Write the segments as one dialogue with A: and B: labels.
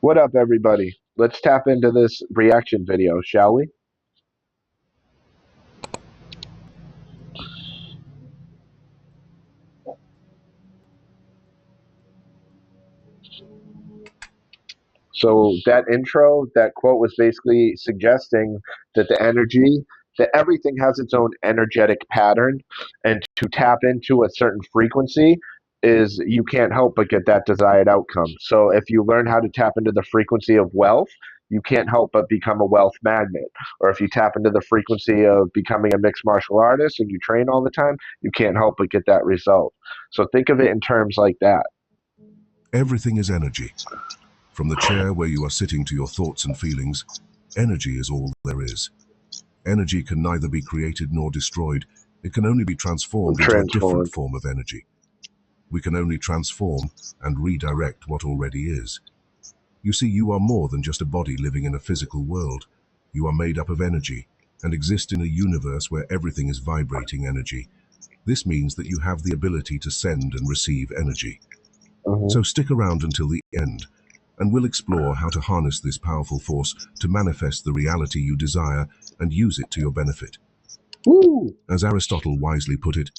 A: What up, everybody? Let's tap into this reaction video, shall we? So that intro, that quote was basically suggesting that that everything has its own energetic pattern, and to tap into a certain frequency is you can't help but get that desired outcome. So if you learn how to tap into the frequency of wealth, you can't help but become a wealth magnet. Or if you tap into the frequency of becoming a mixed martial artist and you train all the time, you can't help but get that result. So think of it in terms like that.
B: Everything is energy. From the chair where you are sitting to your thoughts and feelings, energy is all there is. Energy can neither be created nor destroyed. It can only be transformed into a different
A: Transformed.
B: form of energy. We can only transform and redirect what already is. You see, you are more than just a body living in a physical world. You are made up of energy and exist in a universe where everything is vibrating energy. This means that you have the ability to send and receive energy.
A: Mhm.
B: So stick around until the end, and we'll explore how to harness this powerful force to manifest the reality you desire and use it to your benefit.
A: Woo!
B: As Aristotle wisely put it,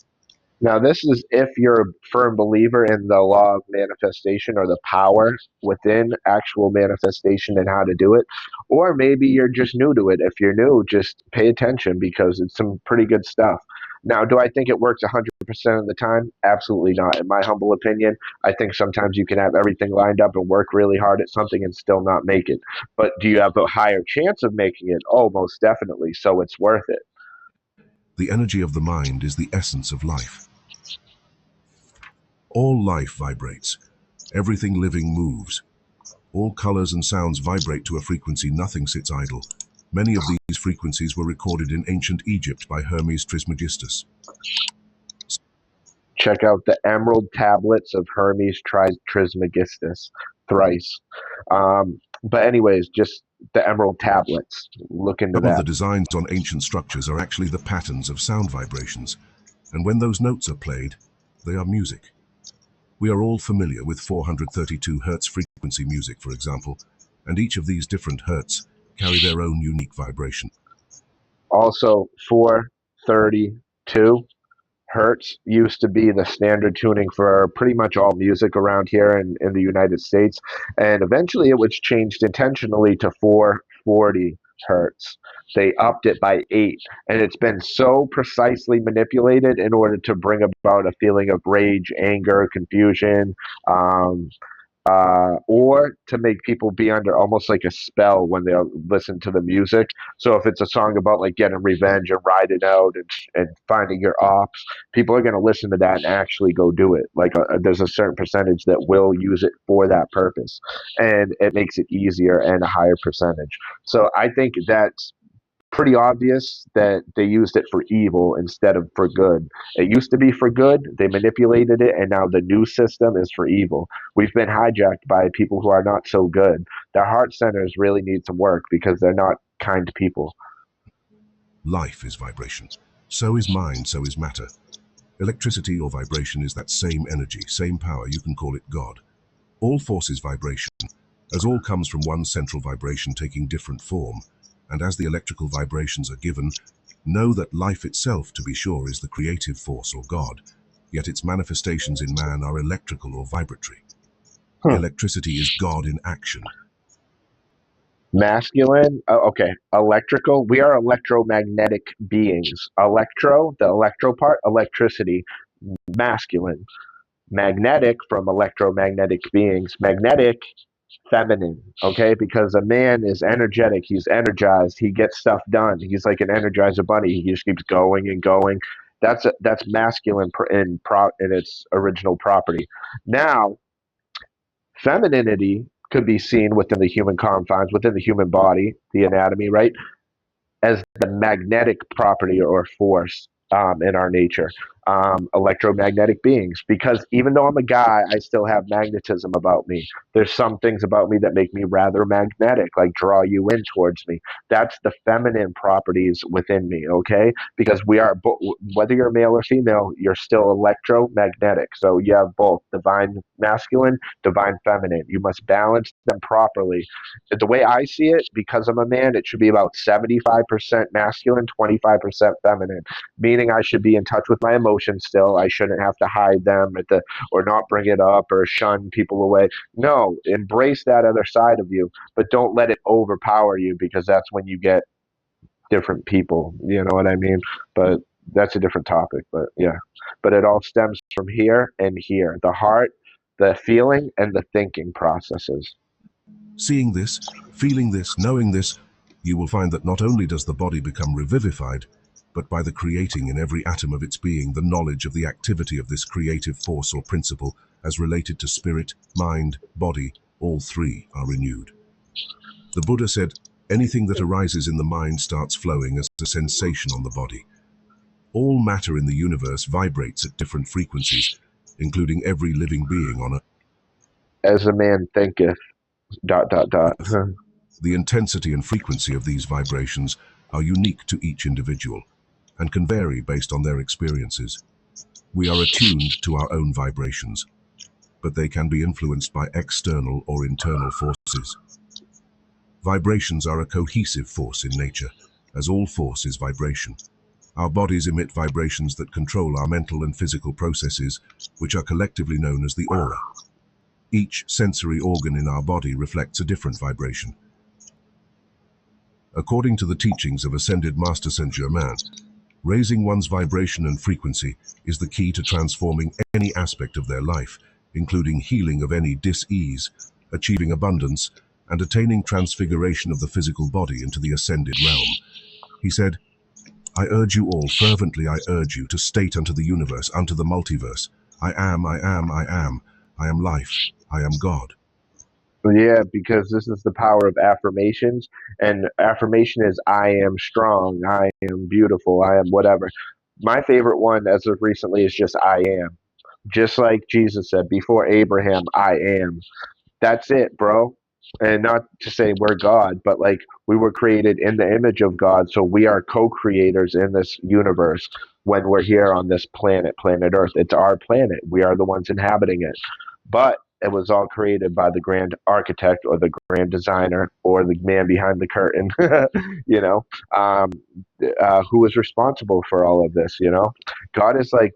A: Now, this is if you're a firm believer in the law of manifestation or the power within actual manifestation and how to do it. Or maybe you're just new to it. If you're new, just pay attention because it's some pretty good stuff. Now, do I think it works 100% of the time? Absolutely not. In my humble opinion, I think sometimes you can have everything lined up and work really hard at something and still not make it. But do you have a higher chance of making it? Oh, most definitely. So it's worth it.
B: the energy of the mind is the essence of life. All life vibrates. Everything living moves. All colors and sounds vibrate to a frequency. Nothing sits idle. Many of these frequencies were recorded in ancient Egypt by Hermes Trismegistus.
A: Check out the Emerald Tablets of Hermes Trismegistus thrice. But anyways, just the Emerald Tablets. Look into
B: Some of
A: that.
B: the designs on ancient structures are actually the patterns of sound vibrations, and when those notes are played, they are music. We are all familiar with 432 Hz frequency music, for example, and each of these different hertz carry their own unique vibration.
A: Also, 432 hertz used to be the standard tuning for pretty much all music around here in the United States. And eventually it was changed intentionally to 440 hertz. They upped it by 8. And it's been so precisely manipulated in order to bring about a feeling of rage, anger, confusion, um, or to make people be under almost like a spell when they listen to the music. So if it's a song about like getting revenge and riding out and finding your ops, people are going to listen to that and actually go do it. Like there's a certain percentage that will use it for that purpose, and it makes it easier and a higher percentage. So I think that's pretty obvious that they used it for evil instead of for good. It used to be for good, they manipulated it, and now the new system is for evil. We've been hijacked by people who are not so good. Their heart centers really need some work because they're not kind people.
B: Life is vibration. So is mind, so is matter. Electricity or vibration is that same energy, same power. You can call it God. All force is vibration, as all comes from one central vibration taking different form. And as the electrical vibrations are given, know that life itself, to be sure, is the creative force or God, yet its manifestations in man are electrical or vibratory.
A: Hmm.
B: Electricity is God in action.
A: Masculine, okay, electrical. We are electromagnetic beings. Electro, the electro part, electricity, masculine. Magnetic from electromagnetic beings. Magnetic, feminine, okay? Because a man is energetic, he's energized, he gets stuff done. He's like an energizer bunny. He just keeps going and going. That's masculine in its original property. Now, femininity could be seen within the human confines, within the human body, the anatomy, right? As the magnetic property or force in our nature. electromagnetic beings, because even though I'm a guy, I still have magnetism about me. There's some things about me that make me rather magnetic, like draw you in towards me. That's the feminine properties within me, okay? Because we are, whether you're male or female, you're still electromagnetic. So you have both divine masculine, divine feminine. You must balance them properly. The way I see it, because I'm a man, it should be about 75% masculine, 25% feminine, meaning I should be in touch with my emotions still. I shouldn't have to hide them or not bring it up or shun people away. No, embrace that other side of you, but don't let it overpower you, because that's when you get different people. You know what I mean? But that's a different topic. But yeah, but it all stems from here and here, the heart, the feeling, and the thinking processes.
B: Seeing this, feeling this, knowing this, you will find that not only does the body become revivified, but by the creating in every atom of its being the knowledge of the activity of this creative force or principle as related to spirit, mind, body, all three are renewed. The Buddha said, anything that arises in the mind starts flowing as a sensation on the body. All matter in the universe vibrates at different frequencies, including every living being on
A: As a man thinketh, dot dot dot.
B: Earth. The intensity and frequency of these vibrations are unique to each individual and can vary based on their experiences. We are attuned to our own vibrations, but they can be influenced by external or internal forces. Vibrations are a cohesive force in nature, as all force is vibration. Our bodies emit vibrations that control our mental and physical processes, which are collectively known as the aura. Each sensory organ in our body reflects a different vibration. According to the teachings of Ascended Master Saint Germain, raising one's vibration and frequency is the key to transforming any aspect of their life, including healing of any dis-ease, achieving abundance, and attaining transfiguration of the physical body into the ascended realm. He said, I urge you all, fervently I urge you, to state unto the universe, unto the multiverse, I am, I am, I am, I am life, I am God.
A: Yeah, because this is the power of affirmations, and affirmation is I am strong, I am beautiful, I am whatever. My favorite one as of recently is just I am. Just like Jesus said, before Abraham, I am. That's it, bro. And not to say we're God, but like we were created in the image of God, so we are co-creators in this universe when we're here on this planet, planet Earth. It's our planet. We are the ones inhabiting it. But it was all created by the grand architect or the grand designer or the man behind the curtain, you know, um, who was responsible for all of this, you know. God is like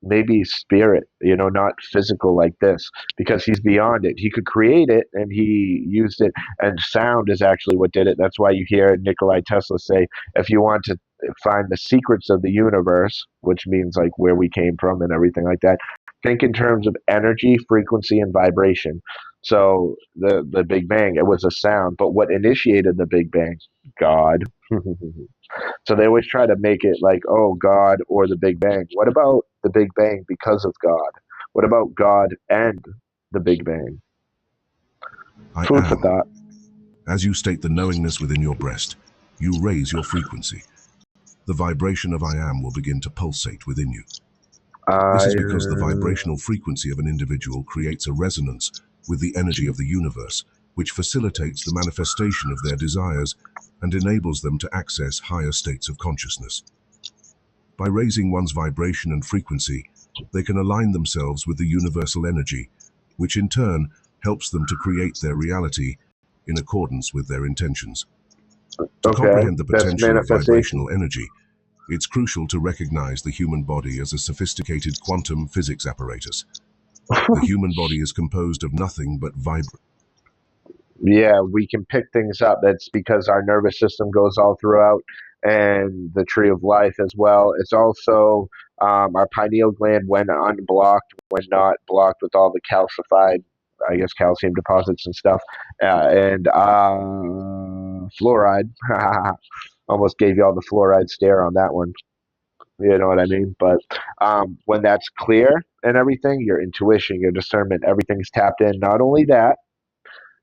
A: maybe spirit, you know, not physical like this, because he's beyond it. He could create it and he used it, and sound is actually what did it. That's why you hear Nikolai Tesla say, if you want to find the secrets of the universe, which means like where we came from and everything like that, think in terms of energy, frequency, and vibration. So the Big Bang, it was a sound, but what initiated the Big Bang? God. So they always try to make it like, oh, God or the Big Bang. What about the Big Bang because of God? What about God and the Big Bang?
B: I
A: Food for
B: am.
A: thought.
B: As you state the knowingness within your breast, you raise your frequency. The vibration of I am will begin to pulsate within you. This
A: I
B: is because the vibrational frequency of an individual creates a resonance with the energy of the universe, which facilitates the manifestation of their desires and enables them to access higher states of consciousness. By raising one's vibration and frequency, they can align themselves with the universal energy, which in turn helps them to create their reality in accordance with their intentions. To
A: okay.
B: comprehend the
A: That's
B: potential of
A: manifestation.
B: vibrational energy, it's crucial to recognize the human body as a sophisticated quantum physics apparatus. The human body is composed of nothing but vibration.
A: Yeah, we can pick things up. That's because our nervous system goes all throughout, and the tree of life as well. It's also our pineal gland, when unblocked, when not blocked with all the calcified, I guess, calcium deposits and stuff, and fluoride. Almost gave you all the fluoride stare on that one. You know what I mean? But when that's clear and everything, your intuition, your discernment, everything's tapped in. Not only that,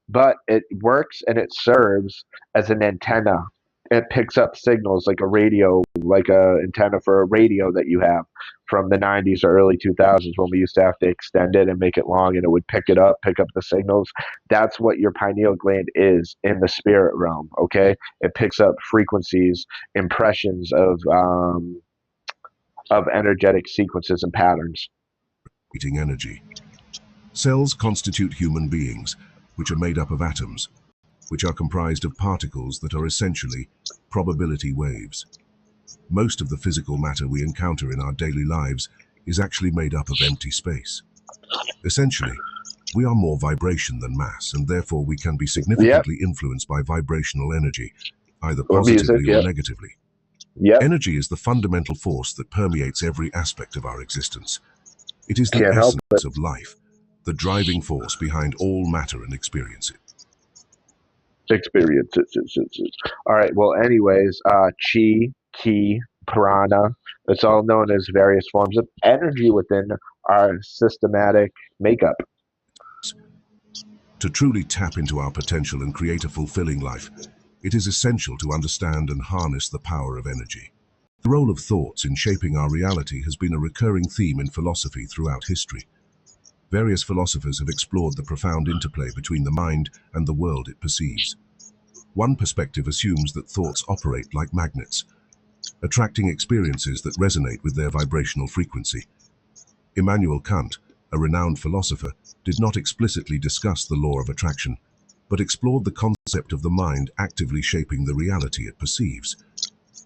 A: but it works and it serves as an antenna It picks up signals like a radio, like a antenna for a radio that you have from the 90s or early 2000s when we used to have to extend it and make it long and it would pick it up, pick up the signals. That's what your pineal gland is in the spirit realm, okay? It picks up frequencies, impressions of energetic sequences and patterns.
B: Eating energy. Cells constitute human beings, which are made up of atoms, which are comprised of particles that are essentially probability waves. Most of the physical matter we encounter in our daily lives is actually made up of empty space. Essentially, we are more vibration than mass, and therefore we can be
A: Yep.
B: significantly influenced by vibrational energy, either
A: Or music,
B: positively or
A: yep.
B: negatively.
A: Yep.
B: Energy is the fundamental force that permeates every aspect of our existence. It is the
A: Can't help it.
B: essence of life, the driving force behind all matter and experiences.
A: Experiences. All right. Well, anyways, chi, ki, prana. It's all known as various forms of energy within our systematic makeup.
B: To truly tap into our potential and create a fulfilling life, it is essential to understand and harness the power of energy. The role of thoughts in shaping our reality has been a recurring theme in philosophy throughout history. Various philosophers have explored the profound interplay between the mind and the world it perceives. One perspective assumes that thoughts operate like magnets, attracting experiences that resonate with their vibrational frequency. Immanuel Kant, a renowned philosopher, did not explicitly discuss the law of attraction, but explored the concept of the mind actively shaping the reality it perceives.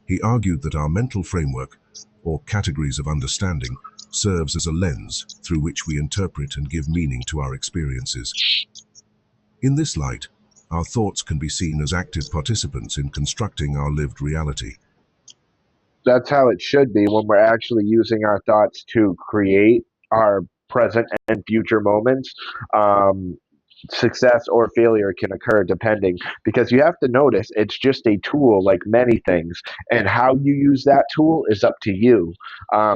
B: He argued that our mental framework, or categories of understanding, serves as a lens through which we interpret and give meaning to our experiences. In this light, our thoughts can be seen as active participants in constructing our lived reality.
A: That's how it should be when we're actually using our thoughts to create our present and future moments. Um, Success or failure can occur depending, because you have to notice it's just a tool like many things, and how you use that tool is up to you.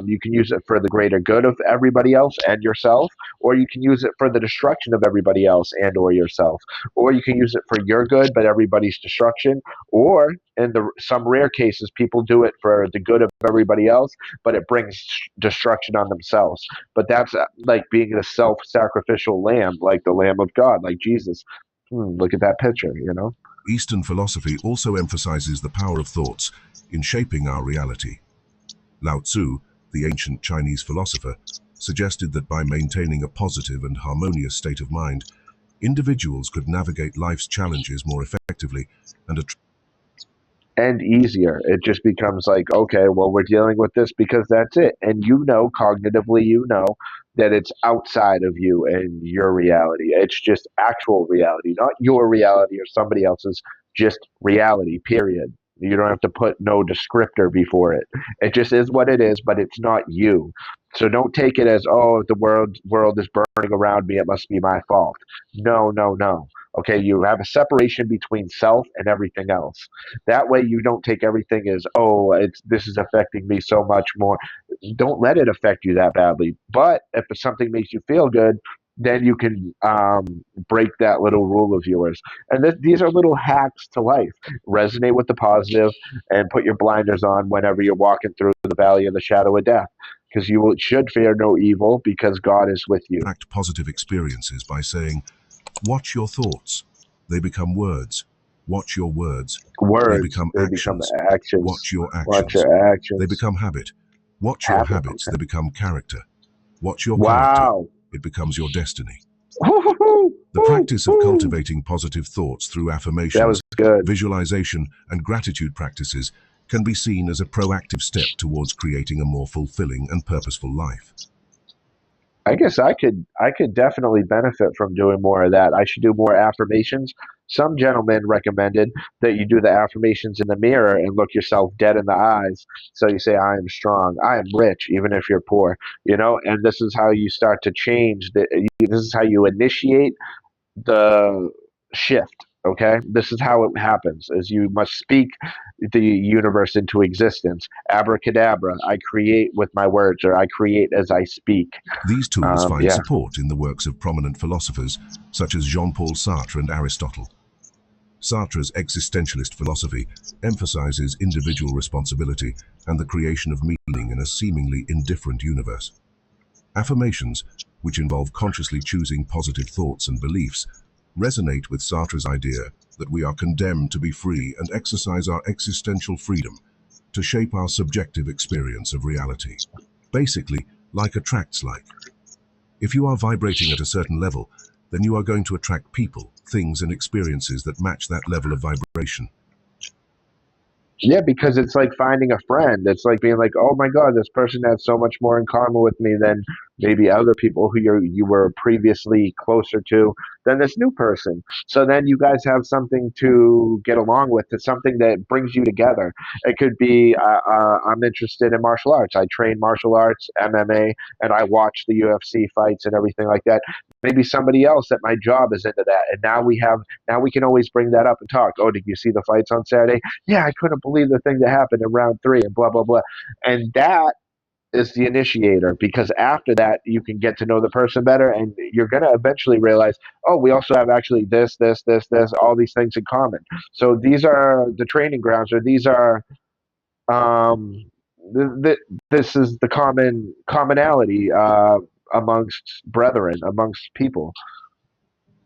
A: You can use it for the greater good of everybody else and yourself, or you can use it for the destruction of everybody else and or yourself, or you can use it for your good but everybody's destruction, or in the some rare cases people do it for the good of everybody else but it brings destruction on themselves. But that's like being a self-sacrificial lamb, like the Lamb of God, like Jesus. Look at that picture, you know.
B: Eastern philosophy also emphasizes the power of thoughts in shaping our reality. Lao Tzu, the ancient Chinese philosopher, suggested that by maintaining a positive and harmonious state of mind, individuals could navigate life's challenges more effectively and
A: And easier. It just becomes like, okay, well, we're dealing with this because that's it. And you know, cognitively, you know that it's outside of you and your reality. It's just actual reality, not your reality or somebody else's, just reality, period. You don't have to put no descriptor before it. It just is what it is, but it's not you. So don't take it as, oh, the world is burning around me, it must be my fault. No, no, no. Okay, you have a separation between self and everything else. That way you don't take everything as, oh, it's this is affecting me so much more. Don't let it affect you that badly. But if something makes you feel good, then you can break that little rule of yours. And these are little hacks to life. Resonate with the positive and put your blinders on whenever you're walking through the valley of the shadow of death. Because should fear no evil because God is with you.
B: attract positive experiences by saying, watch your thoughts, they become words. Watch your words, they
A: Words,
B: become
A: they become
B: actions.
A: actions.
B: Watch your
A: Watch
B: actions,
A: your
B: they
A: actions.
B: become habit. Watch your
A: Habit,
B: habits,
A: okay.
B: they become character. Watch your character,
A: Wow.
B: it becomes your destiny.
A: Woo-hoo-hoo.
B: The practice of cultivating positive thoughts through
A: That
B: affirmations,
A: was good.
B: visualization, and gratitude practices can be seen as a proactive step towards creating a more fulfilling and purposeful life.
A: I guess I could definitely benefit from doing more of that. I should do more affirmations. Some gentleman recommended that you do the affirmations in the mirror and look yourself dead in the eyes. So you say, "I am strong. I am rich, even if you're poor." You know, and this is how you start to change. This is how you initiate the shift. Okay, this is how it happens: is you must speak the universe into existence. Abracadabra! I create with my words, or I create as I speak.
B: These tools find
A: Yeah.
B: support in the works of prominent philosophers such as Jean-Paul Sartre and Aristotle. Sartre's existentialist philosophy emphasizes individual responsibility and the creation of meaning in a seemingly indifferent universe. Affirmations, which involve consciously choosing positive thoughts and beliefs, resonate with Sartre's idea that we are condemned to be free and exercise our existential freedom to shape our subjective experience of reality. Basically, like attracts like. If you are vibrating at a certain level, then you are going to attract people, things, and experiences that match that level of vibration.
A: Yeah, because it's like finding a friend. It's like being like, oh my God, this person has so much more in common with me than maybe other people who you were previously closer to than this new person. So then you guys have something to get along with. It's something that brings you together. It could be I'm interested in martial arts. I train martial arts, MMA, and I watch the UFC fights and everything like that. Maybe somebody else at my job is into that, and now we can always bring that up and talk. Oh, did you see the fights on Saturday? Yeah, I couldn't believe the thing that happened in round three and blah, blah, blah. And that is the initiator because after that, you can get to know the person better and you're going to eventually realize, oh, we also have actually this, all these things in common. So these are the training grounds or these are, um, this is the commonality amongst brethren, amongst people.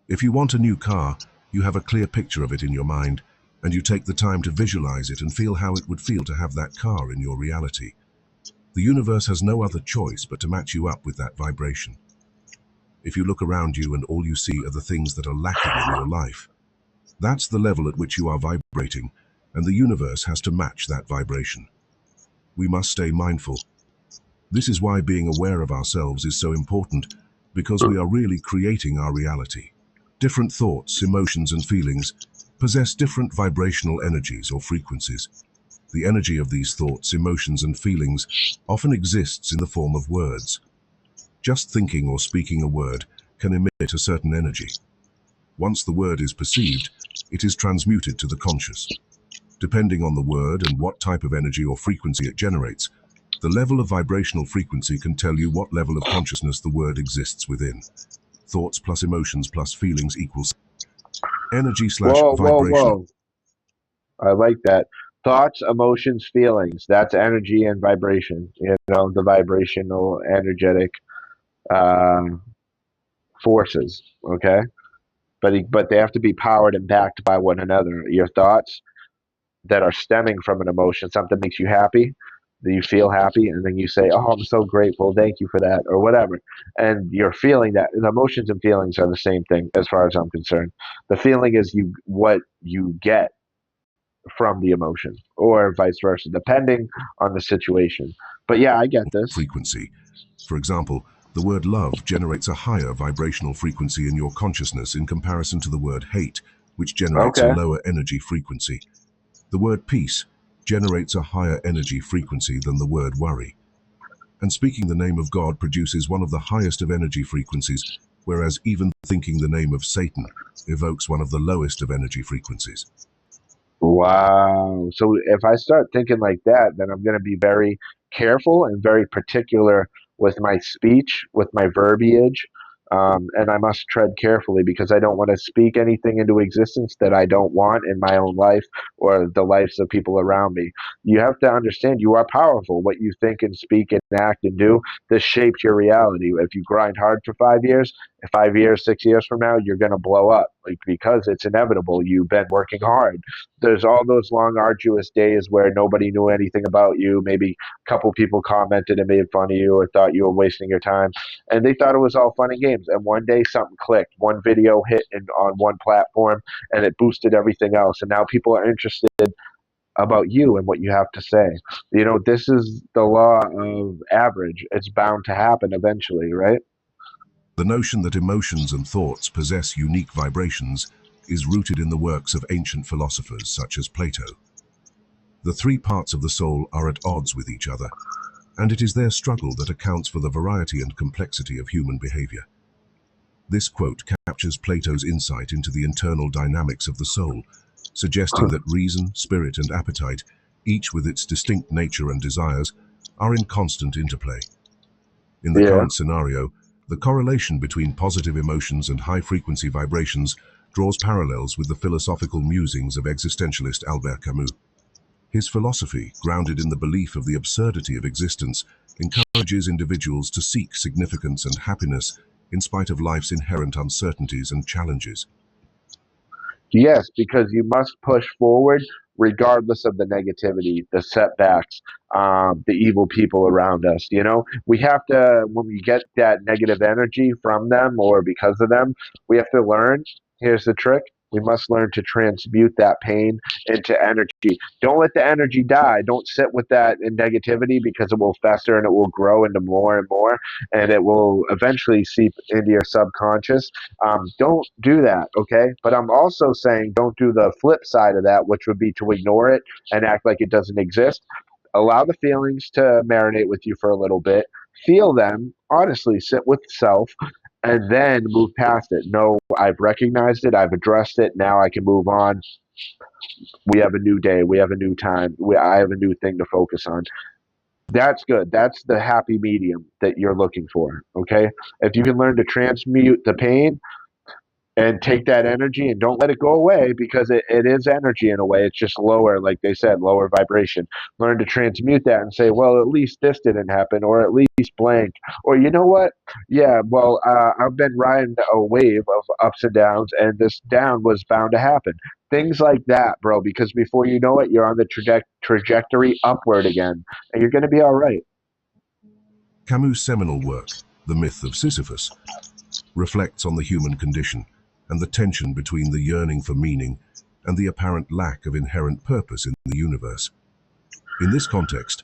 B: If you want a new car, you have a clear picture of it in your mind, and you take the time to visualize it and feel how it would feel to have that car in your reality. The universe has no other choice but to match you up with that vibration. If you look around you and all you see are the things that are lacking in your life, that's the level at which you are vibrating, and the universe has to match that vibration. We must stay mindful. This is why being aware of ourselves is so important, because we are really creating our reality. Different thoughts, emotions, and feelings possess different vibrational energies or frequencies. The energy of these thoughts, emotions, and feelings often exists in the form of words. Just thinking or speaking a word can emit a certain energy. Once the word is perceived, it is transmuted to the conscious. Depending on the word and what type of energy or frequency it generates, the level of vibrational frequency can tell you what level of consciousness the word exists within. Thoughts plus emotions plus feelings equals energy slash
A: Whoa, whoa,
B: vibration.
A: whoa. I like that. Thoughts, emotions, feelings. That's energy and vibration. You know, the vibrational, energetic um, forces. Okay, but they have to be powered and backed by one another. Your thoughts that are stemming from an emotion, something makes you happy, then you feel happy, and then you say, "Oh, I'm so grateful. Thank you for that," or whatever. And you're feeling that. The emotions and feelings are the same thing, as far as I'm concerned. The feeling is what you get from the emotion, or vice versa, depending on the situation. But yeah, I get this.
B: Frequency. For example, the word love generates a higher vibrational frequency in your consciousness in comparison to the word hate, which generates a
A: Okay.
B: lower energy frequency. The word peace generates a higher energy frequency than the word worry. And speaking the name of God produces one of the highest of energy frequencies, whereas even thinking the name of Satan evokes one of the lowest of energy frequencies.
A: Wow. So if I start thinking like that, then I'm going to be very careful and very particular with my speech, with my verbiage, and I must tread carefully because I don't want to speak anything into existence that I don't want in my own life or the lives of people around me. You have to understand you are powerful. What you think and speak and act and do, this shapes your reality. If you grind hard for 5 years, 5 years, 6 years from now, you're going to blow up like because it's inevitable. You've been working hard. There's all those long, arduous days where nobody knew anything about you. Maybe a couple people commented and made fun of you or thought you were wasting your time. And they thought it was all fun and games. And one day something clicked. One video hit on one platform and it boosted everything else. And now people are interested about you and what you have to say. You know, this is the law of average. It's bound to happen eventually, right?
B: The notion that emotions and thoughts possess unique vibrations is rooted in the works of ancient philosophers such as Plato. The three parts of the soul are at odds with each other, and it is their struggle that accounts for the variety and complexity of human behavior. This quote captures Plato's insight into the internal dynamics of the soul, suggesting that reason, spirit, and appetite, each with its distinct nature and desires, are in constant interplay. In the
A: Yeah.
B: current scenario, the correlation between positive emotions and high-frequency vibrations draws parallels with the philosophical musings of existentialist Albert Camus. His philosophy, grounded in the belief of the absurdity of existence, encourages individuals to seek significance and happiness in spite of life's inherent uncertainties and challenges.
A: Yes, because you must push forward regardless of the negativity, the setbacks, the evil people around us. You know, we have to, when we get that negative energy from them or because of them, we have to learn. Here's the trick. We must learn to transmute that pain into energy. Don't let the energy die. Don't sit with that in negativity because it will fester and it will grow into more and more, and it will eventually seep into your subconscious. Don't do that, okay? But I'm also saying don't do the flip side of that, which would be to ignore it and act like it doesn't exist. Allow the feelings to marinate with you for a little bit. Feel them, honestly, sit with self, and then move past it. No, I've recognized it, I've addressed it, now I can move on. We have a new day, we have a new time, I have a new thing to focus on. That's good. That's the happy medium that you're looking for, okay? If you can learn to transmute the pain and take that energy and don't let it go away because it is energy in a way. It's just lower, like they said, lower vibration. Learn to transmute that and say, well, at least this didn't happen, or at least blank. Or you know what? Yeah, well, I've been riding a wave of ups and downs, and this down was bound to happen. Things like that, bro, because before you know it, you're on the trajectory upward again, and you're going to be all right.
B: Camus' seminal work, The Myth of Sisyphus, reflects on the human condition and the tension between the yearning for meaning and the apparent lack of inherent purpose in the universe. In this context,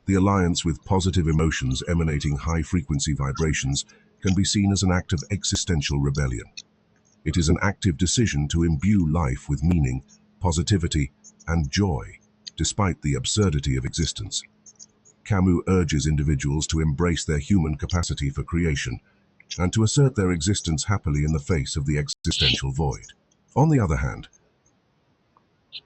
B: the alliance with positive emotions emanating high-frequency vibrations can be seen as an act of existential rebellion. It is an active decision to imbue life with meaning, positivity, and joy, despite the absurdity of existence. Camus urges individuals to embrace their human capacity for creation and to assert their existence happily in the face of the existential void. On the other hand,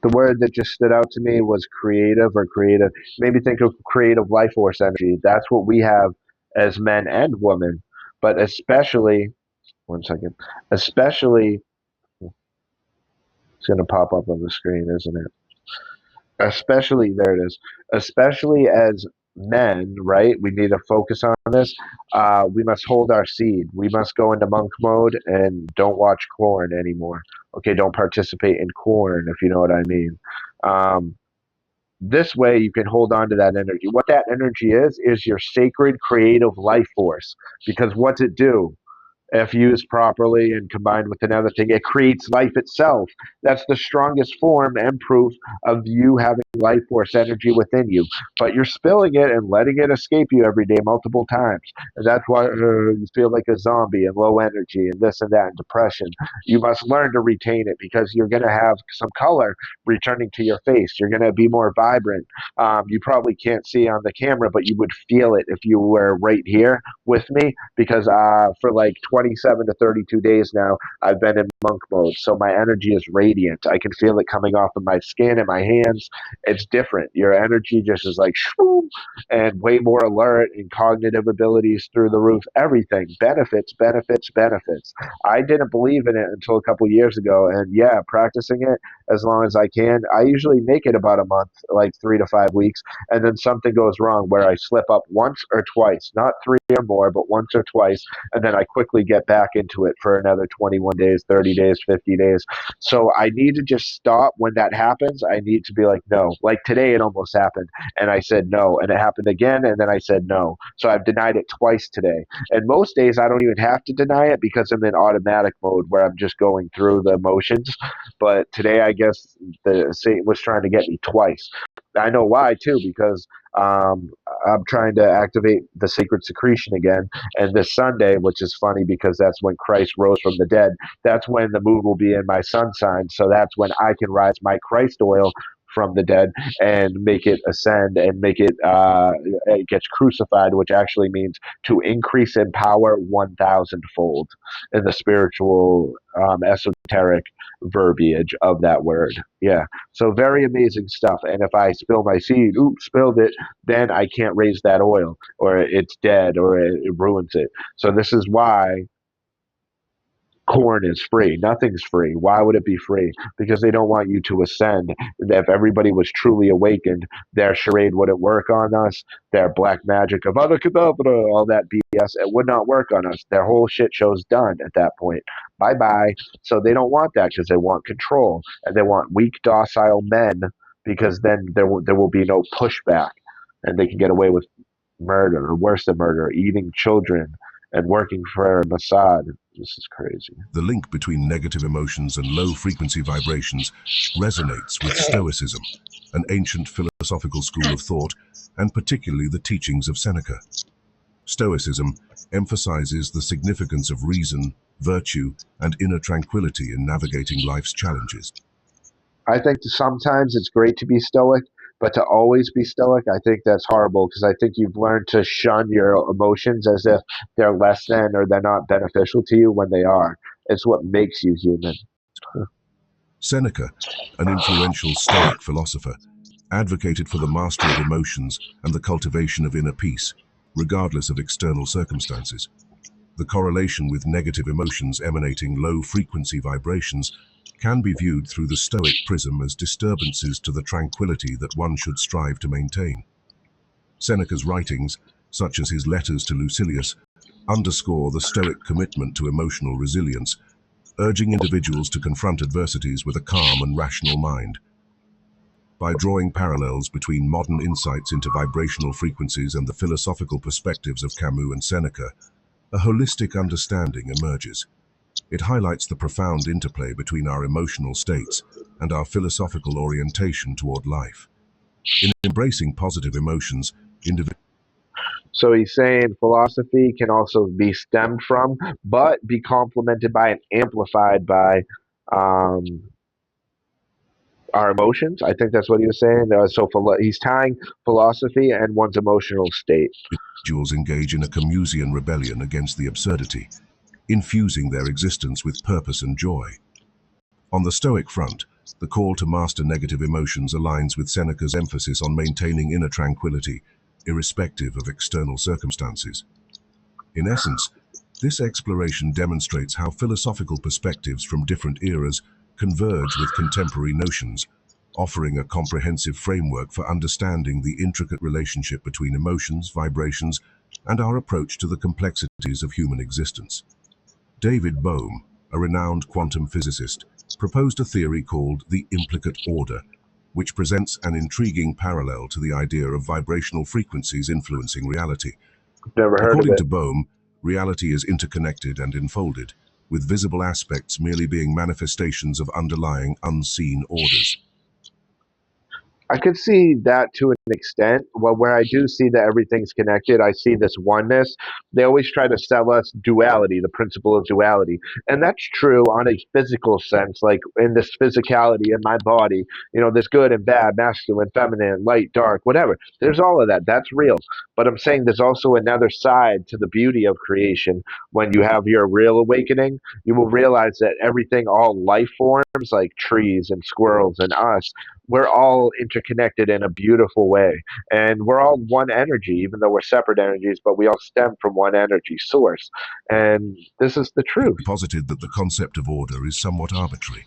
A: The word that just stood out to me was creative or creative. Maybe think of creative life force energy. That's what we have as men and women, but especially, one second, especially, it's going to pop up on the screen, isn't it? Especially, there it is, especially as men, right? We need to focus on this. We must hold our seed. We must go into monk mode and don't watch corn anymore. Okay, don't participate in corn, if you know what I mean. Um, this way you can hold on to that energy. What that energy is your sacred creative life force. Because what's it do? If used properly and combined with another thing, it creates life itself. That's the strongest form and proof of you having life force energy within you. But you're spilling it and letting it escape you every day multiple times. And that's why you feel like a zombie and low energy and this and that and depression. You must learn to retain it because you're going to have some color returning to your face. You're going to be more vibrant. You probably can't see on the camera, but you would feel it if you were right here with me because for like 27 to 32 days now, I've been in monk mode. So my energy is radiant. I can feel it coming off of my skin and my hands. It's different. Your energy just is like shoo, and way more alert and cognitive abilities through the roof. Everything. Benefits, benefits, benefits. I didn't believe in it until a couple years ago. And yeah, practicing it as long as I can. I usually make it about a month, like 3 to 5 weeks, and then something goes wrong where I slip up once or twice, not three or more, but once or twice, and then I quickly get back into it for another 21 days, 30 days, 50 days. So I need to just stop when that happens. I need to be like, no. Like today, it almost happened, and I said no, and it happened again, and then I said no. So I've denied it twice today. And most days, I don't even have to deny it because I'm in automatic mode where I'm just going through the motions. But today, I guess the Satan was trying to get me twice. I know why too, because I'm trying to activate the sacred secretion again. And this Sunday, which is funny because that's when Christ rose from the dead, that's when the moon will be in my sun sign. So that's when I can rise my Christ oil from the dead and make it ascend and make it, it gets crucified, which actually means to increase in power 1,000 fold in the spiritual, esoteric verbiage of that word. Yeah. So very amazing stuff. And if I spill my seed, oops, spilled it, then I can't raise that oil or it's dead or it ruins it. So this is why corn is free. Nothing's free. Why would it be free? Because they don't want you to ascend. If everybody was truly awakened, their charade wouldn't work on us. Their black magic of other kedavra, all that BS, it would not work on us. Their whole shit show's done at that point. Bye bye. So they don't want that because they want control and they want weak, docile men because then there will be no pushback and they can get away with murder or worse than murder, eating children and working for Mossad. This is crazy.
B: The link between negative emotions and low-frequency vibrations resonates with Stoicism, an ancient philosophical school of thought, and particularly the teachings of Seneca. Stoicism emphasizes the significance of reason, virtue, and inner tranquility in navigating life's challenges.
A: I think sometimes it's great to be stoic, but to always be stoic, I think that's horrible because I think you've learned to shun your emotions as if they're less than or they're not beneficial to you when they are. It's what makes you human.
B: Seneca, an influential Stoic philosopher, advocated for the mastery of emotions and the cultivation of inner peace, regardless of external circumstances. The correlation with negative emotions emanating low-frequency vibrations can be viewed through the Stoic prism as disturbances to the tranquility that one should strive to maintain. Seneca's writings, such as his letters to Lucilius, underscore the Stoic commitment to emotional resilience, urging individuals to confront adversities with a calm and rational mind. By drawing parallels between modern insights into vibrational frequencies and the philosophical perspectives of Camus and Seneca, a holistic understanding emerges. It highlights the profound interplay between our emotional states and our philosophical orientation toward life. In embracing positive emotions, individuals
A: So he's saying philosophy can also be stemmed from, but be complemented by and amplified by um, our emotions. I think that's what he was saying. He's tying philosophy and one's emotional state.
B: engage in a Camusian rebellion against the absurdity, infusing their existence with purpose and joy. On the Stoic front, the call to master negative emotions aligns with Seneca's emphasis on maintaining inner tranquility, irrespective of external circumstances. In essence, this exploration demonstrates how philosophical perspectives from different eras converge with contemporary notions, offering a comprehensive framework for understanding the intricate relationship between emotions, vibrations, and our approach to the complexities of human existence. David Bohm, a renowned quantum physicist, proposed a theory called the implicate order, which presents an intriguing parallel to the idea of vibrational frequencies influencing reality.
A: Never heard of
B: According
A: it.
B: to Bohm, reality is interconnected and enfolded, with visible aspects merely being manifestations of underlying unseen orders.
A: I could see that to an extent. Well, where I do see that everything's connected, I see this oneness. They always try to sell us duality, the principle of duality. And that's true on a physical sense, like in this physicality in my body, there's good and bad, masculine, feminine, light, dark, whatever. There's all of that. That's real. But I'm saying there's also another side to the beauty of creation. When you have your real awakening, you will realize that everything, all life forms, like trees and squirrels and us, we're all interconnected in a beautiful way. And we're all one energy, even though we're separate energies, but we all stem from one energy source. And this is the truth.
B: He posited that the concept of order is somewhat arbitrary,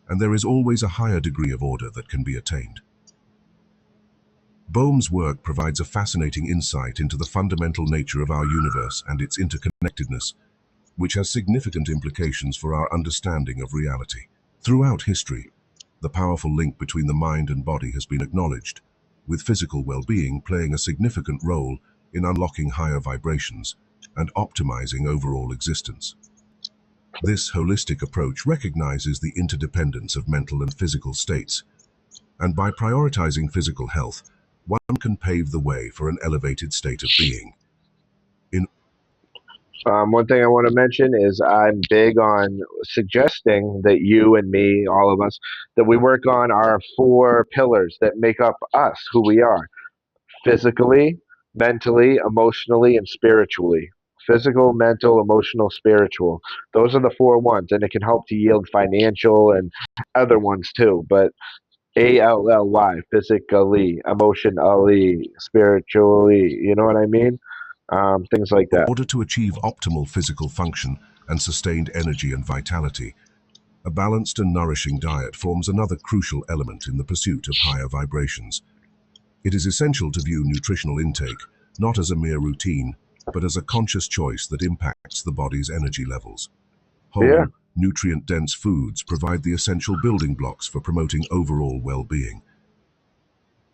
B: and there is always a higher degree of order that can be attained. Bohm's work provides a fascinating insight into the fundamental nature of our universe and its interconnectedness, which has significant implications for our understanding of reality. Throughout history, the powerful link between the mind and body has been acknowledged, with physical well-being playing a significant role in unlocking higher vibrations and optimizing overall existence. This holistic approach recognizes the interdependence of mental and physical states, and by prioritizing physical health, one can pave the way for an elevated state of being.
A: One thing I want to mention is I'm big on suggesting that you and me, all of us, that we work on our four pillars that make up us, who we are: physically, mentally, emotionally, and spiritually. Physical, mental, emotional, spiritual. Those are the four ones, and it can help to yield financial and other ones too. But ALLY, physically, emotionally, spiritually. You know what I mean? Things like
B: In
A: that.
B: order to achieve optimal physical function, and sustained energy and vitality. A balanced and nourishing diet forms another crucial element in the pursuit of higher vibrations. It is essential to view nutritional intake not as a mere routine, but as a conscious choice that impacts the body's energy levels.
A: Yeah.
B: Whole, nutrient-dense foods provide the essential building blocks for promoting overall well-being.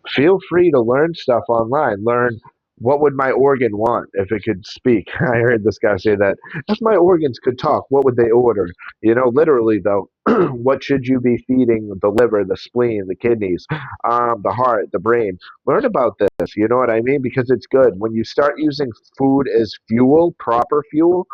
A: Feel free to learn stuff online. Learn what would my organ want if it could speak. I heard this guy say that if my organs could talk, what would they order? Literally though, what should you be feeding the liver, the spleen, the kidneys, the heart, the brain? Learn about this. You know what I mean? Because it's good when you start using food as fuel, proper fuel.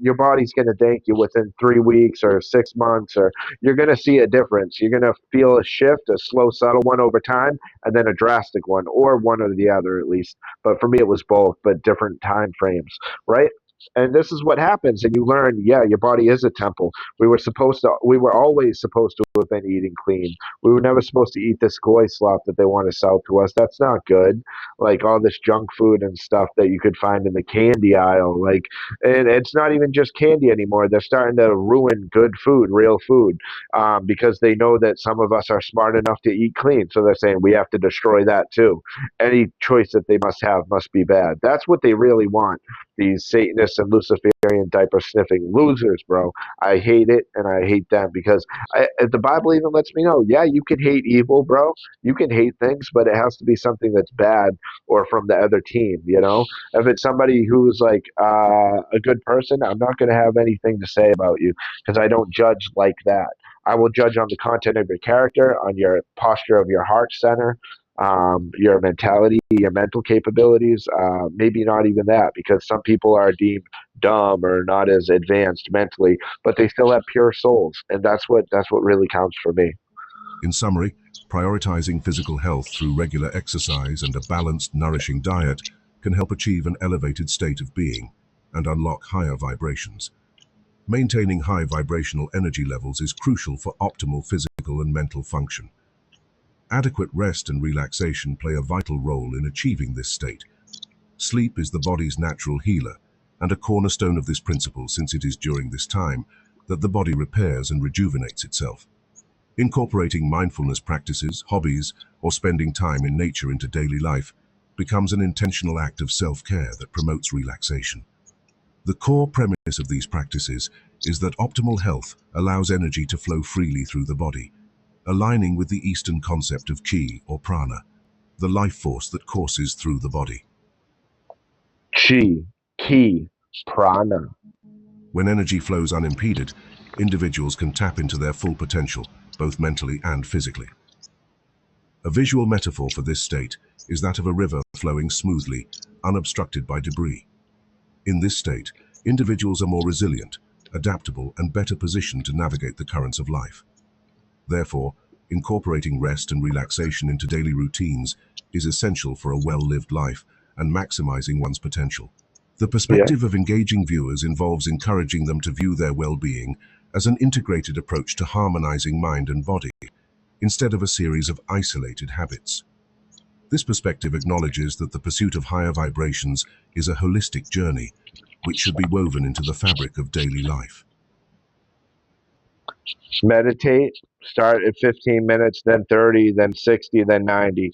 A: Your body's going to thank you within 3 weeks or 6 months, or you're going to see a difference. You're going to feel a shift, a slow, subtle one over time, and then a drastic one, or one or the other at least. But for me, it was both, but different time frames, right? And this is what happens, and you learn, yeah, your body is a temple. We were always supposed to have been eating clean. We were never supposed to eat this goy slop that they want to sell to us. That's not good. Like all this junk food and stuff that you could find in the candy aisle. Like, and it's not even just candy anymore. They're starting to ruin good food, real food, because they know that some of us are smart enough to eat clean. So they're saying we have to destroy that too. Any choice that they must have must be bad. That's what they really want. These Satanists and Luciferian diaper sniffing losers, bro. I hate it and I hate them because the Bible even lets me know, yeah, you can hate evil, bro. You can hate things, but it has to be something that's bad or from the other team, you know? If it's somebody who's like a good person, I'm not going to have anything to say about you because I don't judge like that. I will judge on the content of your character, on your posture of your heart center, your mentality, your mental capabilities. Maybe not even that, because some people are deemed dumb or not as advanced mentally, but they still have pure souls, and that's what really counts for me.
B: In summary, prioritizing physical health through regular exercise and a balanced, nourishing diet can help achieve an elevated state of being and unlock higher vibrations. Maintaining high vibrational energy levels is crucial for optimal physical and mental function. Adequate rest and relaxation play a vital role in achieving this state. Sleep is the body's natural healer, and a cornerstone of this principle, since it is during this time that the body repairs and rejuvenates itself. Incorporating mindfulness practices, hobbies, or spending time in nature into daily life becomes an intentional act of self-care that promotes relaxation. The core premise of these practices is that optimal health allows energy to flow freely through the body, aligning with the Eastern concept of chi or prana, the life force that courses through the body.
A: Chi, ki, prana.
B: When energy flows unimpeded, individuals can tap into their full potential, both mentally and physically. A visual metaphor for this state is that of a river flowing smoothly, unobstructed by debris. In this state, individuals are more resilient, adaptable, and better positioned to navigate the currents of life. Therefore, incorporating rest and relaxation into daily routines is essential for a well-lived life and maximizing one's potential. The
A: Yeah.
B: perspective of engaging viewers involves encouraging them to view their well-being as an integrated approach to harmonizing mind and body, instead of a series of isolated habits. This perspective acknowledges that the pursuit of higher vibrations is a holistic journey, which should be woven into the fabric of daily life.
A: Meditate. Start at 15 minutes, then 30, then 60, then 90.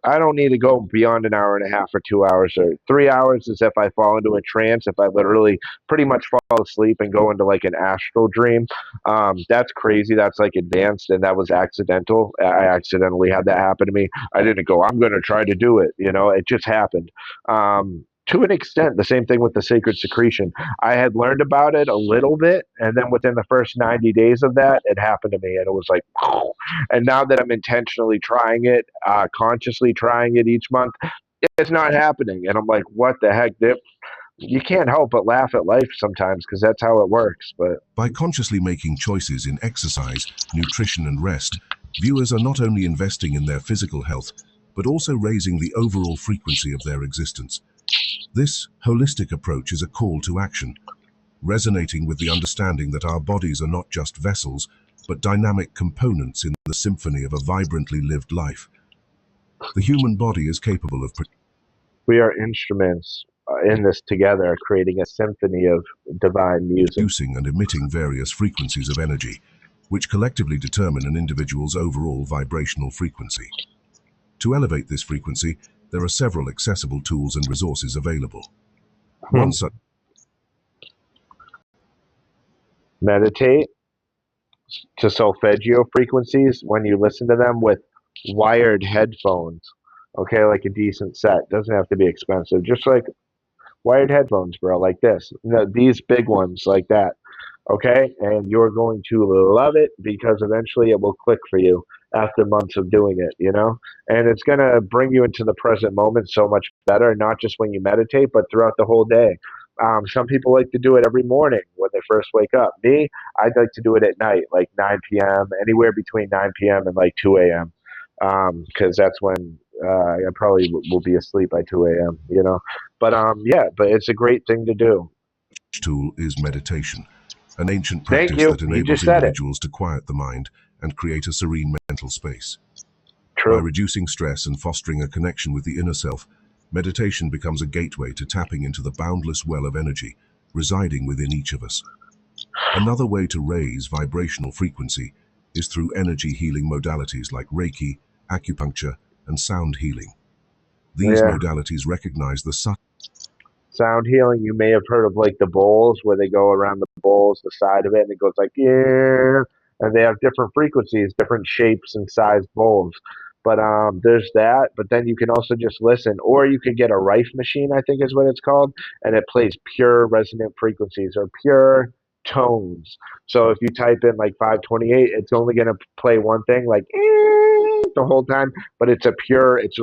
A: I don't need to go beyond an hour and a half or 2 hours or 3 hours is if I fall into a trance, if I literally pretty much fall asleep and go into like an astral dream. That's crazy. That's like advanced, and that was accidental. I accidentally had that happen to me. I didn't go, I'm going to try to do it. It just happened. To an extent, the same thing with the sacred secretion. I had learned about it a little bit, and then within the first 90 days of that, it happened to me, and it was like, and now that I'm intentionally trying it, consciously trying it each month, it's not happening. And I'm like, what the heck? You can't help but laugh at life sometimes because that's how it works. But
B: By consciously making choices in exercise, nutrition, and rest, viewers are not only investing in their physical health, but also raising the overall frequency of their existence. This holistic approach is a call to action, resonating with the understanding that our bodies are not just vessels, but dynamic components in the symphony of a vibrantly lived life. The human body is capable of
A: we are instruments in this together, creating a symphony of divine music.
B: Producing and emitting various frequencies of energy, which collectively determine an individual's overall vibrational frequency. To elevate this frequency, there are several accessible tools and resources available. One such
A: Meditate to solfeggio frequencies when you listen to them with wired headphones. Okay, like a decent set. Doesn't have to be expensive. Just like wired headphones, bro, like this. No, these big ones like that. Okay, and you're going to love it because eventually it will click for you after months of doing it, you know? And it's going to bring you into the present moment so much better, not just when you meditate, but throughout the whole day. Some people like to do it every morning when they first wake up. Me, I'd like to do it at night, like 9 p.m., anywhere between 9 p.m. and like 2 a.m. Because that's when I probably will be asleep by 2 a.m., you know? But yeah, but it's a great thing to do.
B: tool is meditation, an ancient
A: Thank
B: practice
A: you.
B: that
A: You
B: enables
A: just said it.
B: individuals to quiet the mind and create a serene mental space. By
A: True.
B: reducing stress and fostering a connection with the inner self, meditation becomes a gateway to tapping into the boundless well of energy residing within each of us. Another way to raise vibrational frequency is through energy healing modalities like Reiki, acupuncture, and sound healing. These
A: Yeah.
B: modalities recognize the subtle
A: Sound healing, you may have heard of like the bowls where they go around the bowls, the side of it, and it goes like, yeah. And they have different frequencies, different shapes and size bowls. But there's that. But then you can also just listen, or you can get a Rife machine, I think is what it's called, and it plays pure resonant frequencies or pure tones. So if you type in like 528, it's only going to play one thing, like the whole time, but it's a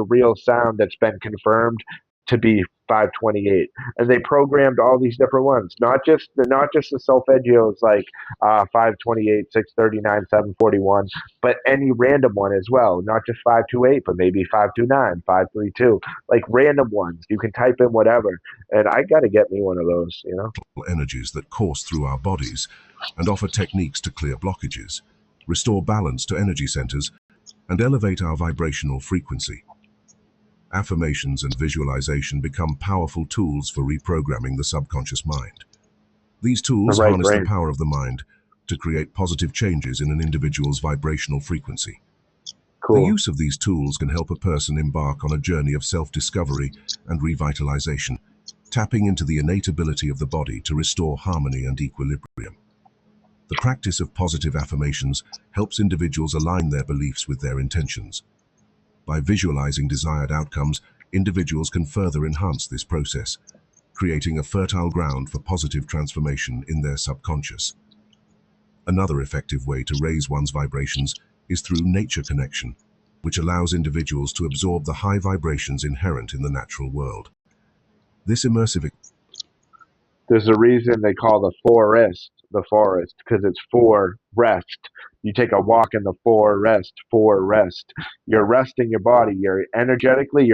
A: real sound that's been confirmed to be 528, and they programmed all these different ones, not just the solfeggios like 528, 639, 741, but any random one as well, not just 528, but maybe 529, 532, like random ones. You can type in whatever, and I got to get me one of those, you know.
B: energies that course through our bodies and offer techniques to clear blockages, restore balance to energy centers, and elevate our vibrational frequency. Affirmations and visualization become powerful tools for reprogramming the subconscious mind. These
A: The
B: tools
A: right
B: harness the
A: brain.
B: power of the mind to create positive changes in an individual's vibrational frequency. The
A: Cool.
B: use of these tools can help a person embark on a journey of self-discovery and revitalization, tapping into the innate ability of the body to restore harmony and equilibrium. The practice of positive affirmations helps individuals align their beliefs with their intentions. By visualizing desired outcomes, individuals can further enhance this process, creating a fertile ground for positive transformation in their subconscious. Another effective way to raise one's vibrations is through nature connection, which allows individuals to absorb the high vibrations inherent in the natural world. This immersive
A: There's a reason they call the forest because it's for rest. You take a walk in the forest for rest. You're resting your body. You're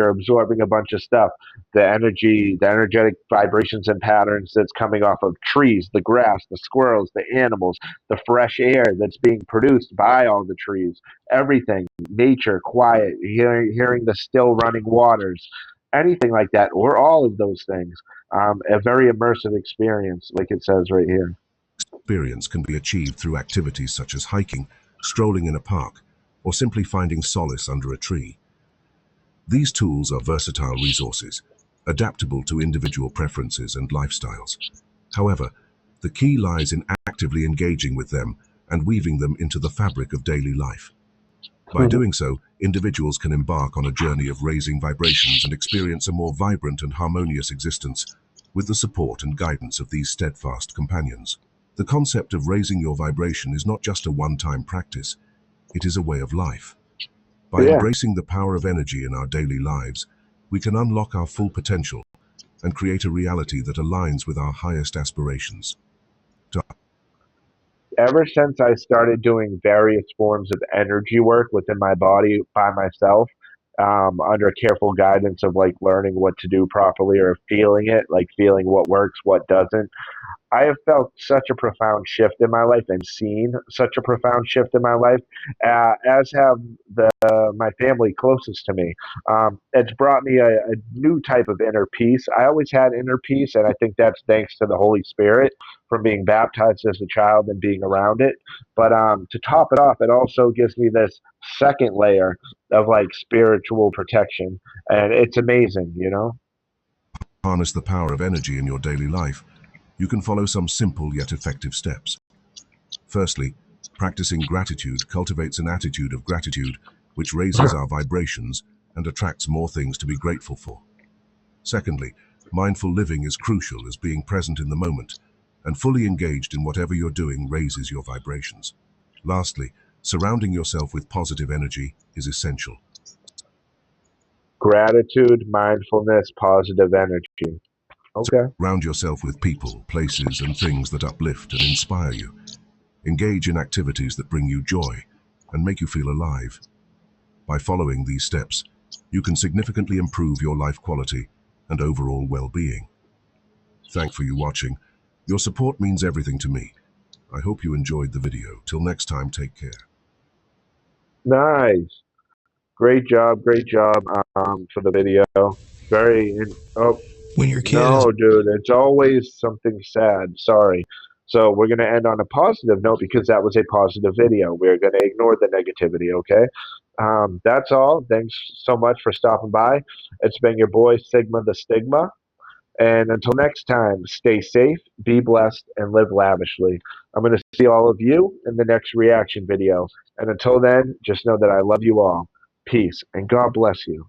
A: absorbing a bunch of stuff. The energetic vibrations and patterns that's coming off of trees, the grass, the squirrels, the animals, the fresh air that's being produced by all the trees, everything, nature, quiet, hearing the still running waters, anything like that, or all of those things. A very immersive experience, like it says right here.
B: experience can be achieved through activities such as hiking, strolling in a park, or simply finding solace under a tree. These tools are versatile resources, adaptable to individual preferences and lifestyles. However, the key lies in actively engaging with them and weaving them into the fabric of daily life. By doing so, individuals can embark on a journey of raising vibrations and experience a more vibrant and harmonious existence with the support and guidance of these steadfast companions. The concept of raising your vibration is not just a one-time practice, it is a way of life. By
A: Yeah,
B: embracing the power of energy in our daily lives, we can unlock our full potential and create a reality that aligns with our highest aspirations. To
A: ever since I started doing various forms of energy work within my body by myself, under careful guidance of like learning what to do properly or feeling it, like feeling what works, what doesn't, I have felt such a profound shift in my life and seen such a profound shift in my life, as have my family closest to me. It's brought me a new type of inner peace. I always had inner peace, and I think that's thanks to the Holy Spirit from being baptized as a child and being around it. But to top it off, it also gives me this second layer of like spiritual protection, and it's amazing, you know.
B: Harness the power of energy in your daily life, you can follow some simple yet effective steps. Firstly, practicing gratitude cultivates an attitude of gratitude which raises our vibrations and attracts more things to be grateful for. Secondly, mindful living is crucial as being present in the moment and fully engaged in whatever you're doing raises your vibrations. Lastly, surrounding yourself with positive energy is essential.
A: Gratitude, mindfulness, positive energy. Okay.
B: Surround yourself with people, places, and things that uplift and inspire you. Engage in activities that bring you joy and make you feel alive. By following these steps, you can significantly improve your life quality and overall well-being. Thank you for watching. Your support means everything to me. I hope you enjoyed the video. Till next time, take care.
A: Nice. Great job for the video. Oh,
C: When your kid is
A: no, dude, it's always something sad. Sorry. So we're going to end on a positive note because that was a positive video. We're going to ignore the negativity, okay? That's all. Thanks so much for stopping by. It's been your boy, Sigma the Stigma. And until next time, stay safe, be blessed, and live lavishly. I'm going to see all of you in the next reaction video. And until then, just know that I love you all. Peace, and God bless you.